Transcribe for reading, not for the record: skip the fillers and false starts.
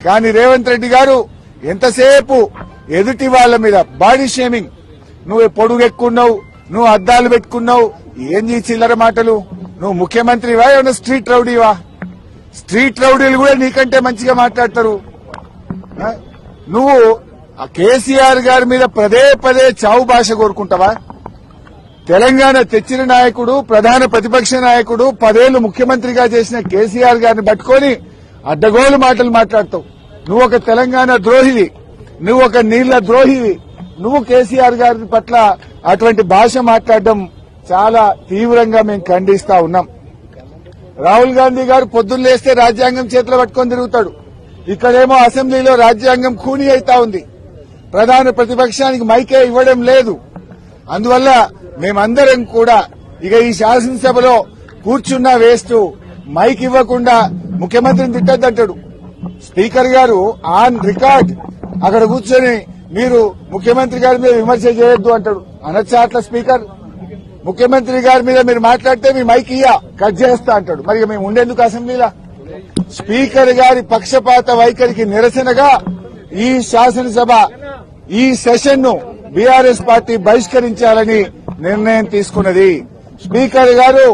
కానీ రేవంత్ రెడ్డి గారు ఎంతసేపు ఎదుటి వాళ్ళ మీద బాడీ షేమింగ్, నువ్వు పొడుగెక్కున్నావు, నువ్వు అద్దాలు పెట్టుకున్నావు, ఏంది చిల్లర మాటలు, నువ్వు ముఖ్యమంత్రివా ఏమన్నా స్ట్రీట్ రౌడీవా? స్ట్రీట్ రౌడీలు కూడా నీకంటే మంచిగా మాట్లాడతారు. నువ్వు కేసీఆర్ గారి మీద పదే పదే చావు భాష కోరుకుంటావా? తెలంగాణ తెచ్చిన నాయకుడు, ప్రధాన ప్రతిపక్ష నాయకుడు, 10 ఏళ్లు ముఖ్యమంత్రిగా చేసిన కేసీఆర్ గారిని పట్టుకొని అడ్డగోలు మాటలు మాట్లాడతావు. నువ్వు ఒక తెలంగాణ ద్రోహివి, నువ్వు ఒక నీళ్ల ద్రోహివి. నువ్వు కేసీఆర్ గారి పట్ల అటువంటి భాష మాట్లాడడం చాలా తీవ్రంగా మేము ఖండిస్తా ఉన్నాం. రాహుల్ గాంధీ గారు పొద్దున్న లేస్తే రాజ్యాంగం చేతిలో పట్టుకొని తిరుగుతాడు. ఇక్కడేమో అసెంబ్లీలో రాజ్యాంగం ఖూనీ అయితా ఉంది. ప్రధాన ప్రతిపక్షానికి మైకే ఇవ్వడం లేదు. అందువల్ల మేమందరం కూడా ఇక ఈ శాసనసభలో కూర్చున్నా వేస్ట్, మైక్ ఇవ్వకుండా ముఖ్యమంత్రిని తిట్టద్దంటాడు. స్పీకర్ గారు ఆన్ రికార్డ్ అక్కడ కూర్చొని మీరు ముఖ్యమంత్రి గారి మీద విమర్శ చేయొద్దు అంటాడు. అనొచ్చా అట్లా స్పీకర్? ముఖ్యమంత్రి గారి మీద మీరు మాట్లాడితే మీ మైక్ కట్ చేస్తా అంటాడు. మరి మేము ఉండేందుకు అసెంబ్లీలో? స్పీకర్ గారి పక్షపాత వైఖరికి నిరసనగా ఈ శాసనసభ ఈ సెషన్ ను బీఆర్ఎస్ పార్టీ బహిష్కరించాలని నిర్ణయం తీసుకున్నది. స్పీకర్ గారు